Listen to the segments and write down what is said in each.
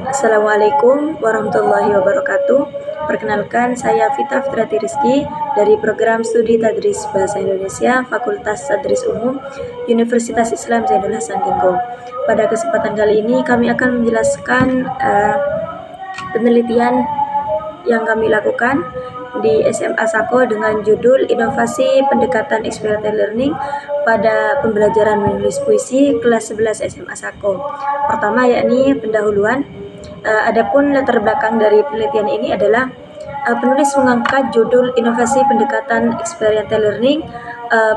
Assalamualaikum warahmatullahi wabarakatuh. Perkenalkan, saya Vita Fitrati Rizky dari Program Studi Tadris Bahasa Indonesia Fakultas Tadris Umum Universitas Islam Zainul Hasan Genggo. Pada kesempatan kali ini kami akan menjelaskan penelitian yang kami lakukan di SMA Sako dengan judul Inovasi Pendekatan Experiential Learning pada Pembelajaran Menulis Puisi kelas 11 SMA Sako. Pertama yakni pendahuluan. Adapun latar belakang dari penelitian ini adalah penulis mengangkat judul Inovasi Pendekatan Experiential Learning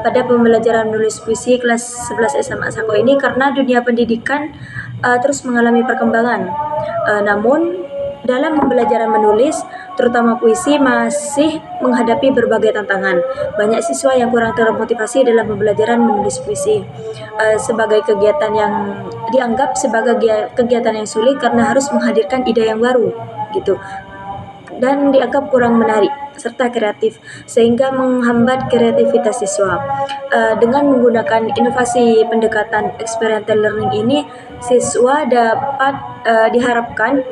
pada pembelajaran menulis puisi kelas 11 SMA Sako ini karena dunia pendidikan terus mengalami perkembangan. Namun dalam pembelajaran menulis, terutama puisi, masih menghadapi berbagai tantangan. Banyak siswa yang kurang termotivasi dalam pembelajaran menulis puisi sebagai kegiatan yang dianggap sebagai kegiatan yang sulit karena harus menghadirkan ide yang baru gitu, dan dianggap kurang menarik serta kreatif sehingga menghambat kreativitas siswa. Dengan menggunakan inovasi pendekatan experiential learning ini, siswa dapat diharapkan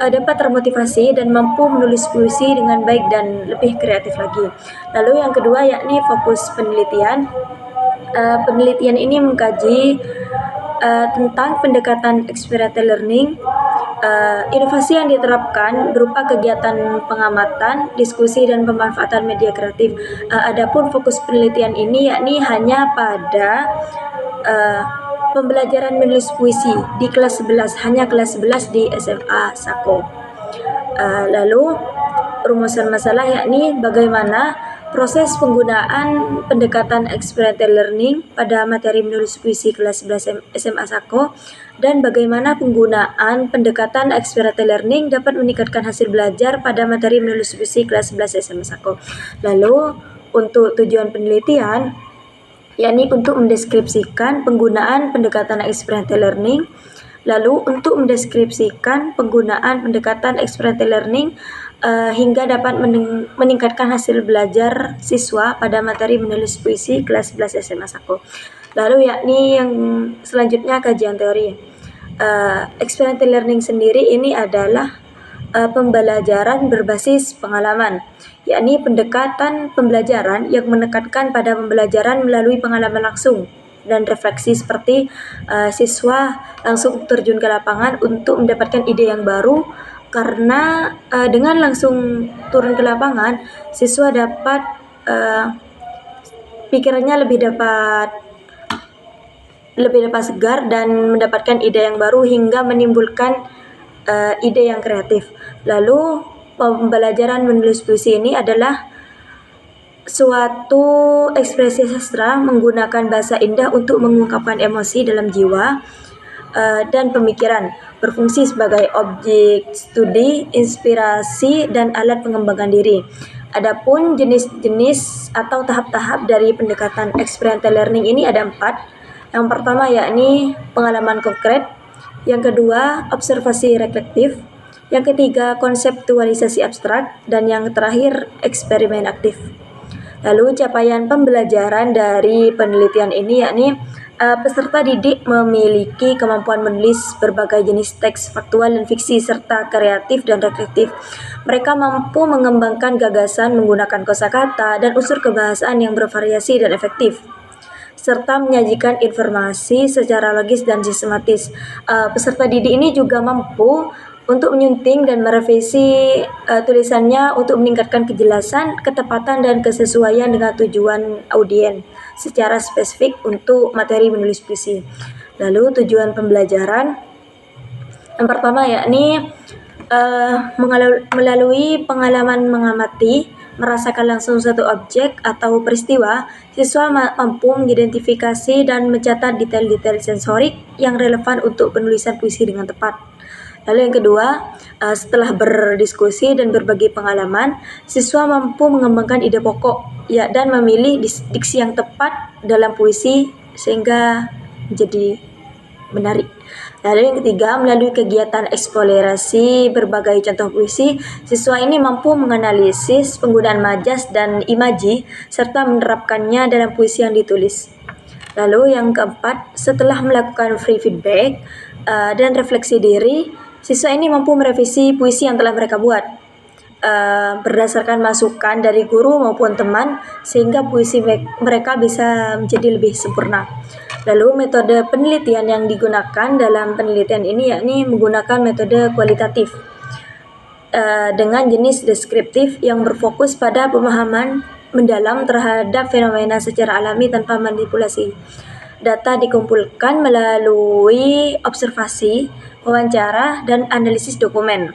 dapat termotivasi dan mampu menulis puisi dengan baik dan lebih kreatif lagi. Lalu yang kedua yakni fokus penelitian. Penelitian ini mengkaji tentang pendekatan experiential learning. Inovasi yang diterapkan berupa kegiatan pengamatan, diskusi, dan pemanfaatan media kreatif. Adapun fokus penelitian ini yakni hanya pada pembelajaran menulis puisi di kelas 11, hanya kelas 11 di SMA Sako. Lalu rumusan masalah yakni bagaimana proses penggunaan pendekatan experiential learning pada materi menulis puisi kelas 11 SMA Sako, dan bagaimana penggunaan pendekatan experiential learning dapat meningkatkan hasil belajar pada materi menulis puisi kelas 11 SMA Sako. Lalu untuk tujuan penelitian yakni untuk mendeskripsikan penggunaan pendekatan experiential learning. Lalu untuk mendeskripsikan penggunaan pendekatan experiential learning hingga dapat meningkatkan hasil belajar siswa pada materi menulis puisi kelas 11 SMA Sako. Lalu yakni yang selanjutnya kajian teori. Experiential learning sendiri ini adalah pembelajaran berbasis pengalaman, yakni pendekatan pembelajaran yang menekankan pada pembelajaran melalui pengalaman langsung dan refleksi seperti siswa langsung terjun ke lapangan untuk mendapatkan ide yang baru, karena dengan langsung turun ke lapangan siswa dapat pikirannya lebih dapat segar dan mendapatkan ide yang baru hingga menimbulkan ide yang kreatif. Lalu pembelajaran menulis puisi ini adalah suatu ekspresi sastra menggunakan bahasa indah untuk mengungkapkan emosi dalam jiwa dan pemikiran, berfungsi sebagai objek studi, inspirasi, dan alat pengembangan diri. Adapun jenis-jenis atau tahap-tahap dari pendekatan experiential learning ini ada 4. Yang pertama yakni pengalaman konkret, yang kedua observasi reflektif, yang ketiga konseptualisasi abstrak, dan yang terakhir eksperimen aktif. Lalu capaian pembelajaran dari penelitian ini yakni peserta didik memiliki kemampuan menulis berbagai jenis teks faktual dan fiksi serta kreatif dan reflektif. Mereka mampu mengembangkan gagasan menggunakan kosakata dan unsur kebahasaan yang bervariasi dan efektif, serta menyajikan informasi secara logis dan sistematis. Peserta didik ini juga mampu untuk menyunting dan merevisi tulisannya untuk meningkatkan kejelasan, ketepatan, dan kesesuaian dengan tujuan audien secara spesifik untuk materi menulis puisi. Lalu tujuan pembelajaran yang pertama yakni melalui pengalaman mengamati, merasakan langsung suatu objek atau peristiwa, siswa mampu mengidentifikasi dan mencatat detail-detail sensorik yang relevan untuk penulisan puisi dengan tepat. Lalu yang kedua, setelah berdiskusi dan berbagi pengalaman, siswa mampu mengembangkan ide pokok dan memilih diksi yang tepat dalam puisi sehingga menjadi menarik. Lalu yang ketiga, melalui kegiatan eksplorasi berbagai contoh puisi, siswa ini mampu menganalisis penggunaan majas dan imaji serta menerapkannya dalam puisi yang ditulis. Lalu yang keempat, setelah melakukan free feedback, dan refleksi diri, siswa ini mampu merevisi puisi yang telah mereka buat berdasarkan masukan dari guru maupun teman, sehingga puisi mereka bisa menjadi lebih sempurna. Lalu metode penelitian yang digunakan dalam penelitian ini yakni menggunakan metode kualitatif dengan jenis deskriptif yang berfokus pada pemahaman mendalam terhadap fenomena secara alami tanpa manipulasi. Data dikumpulkan melalui observasi, wawancara, dan analisis dokumen.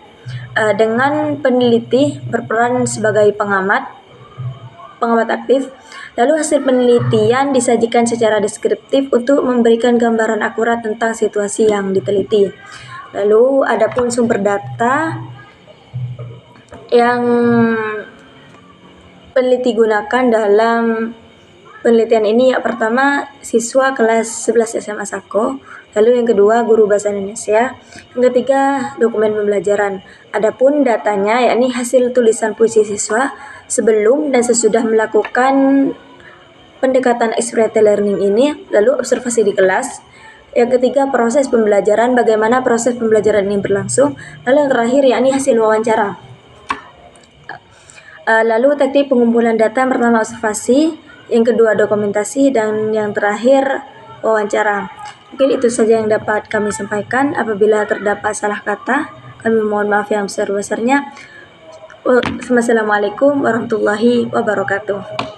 Dengan peneliti berperan sebagai pengamat aktif, lalu hasil penelitian disajikan secara deskriptif untuk memberikan gambaran akurat tentang situasi yang diteliti. Lalu adapun sumber data yang peneliti gunakan dalam penelitian ini, yang pertama siswa kelas 11 SMA Sako, lalu yang kedua guru bahasa Indonesia, yang ketiga dokumen pembelajaran. Adapun datanya yakni hasil tulisan puisi siswa sebelum dan sesudah melakukan pendekatan experiential learning ini, lalu observasi di kelas. Yang ketiga proses pembelajaran, bagaimana proses pembelajaran ini berlangsung, lalu yang terakhir yakni hasil wawancara. Lalu teknik pengumpulan data, yang pertama observasi, yang kedua dokumentasi, dan yang terakhir wawancara. Mungkin itu saja yang dapat kami sampaikan. Apabila terdapat salah kata, kami mohon maaf yang sebesar-besarnya. Wassalamualaikum warahmatullahi wabarakatuh.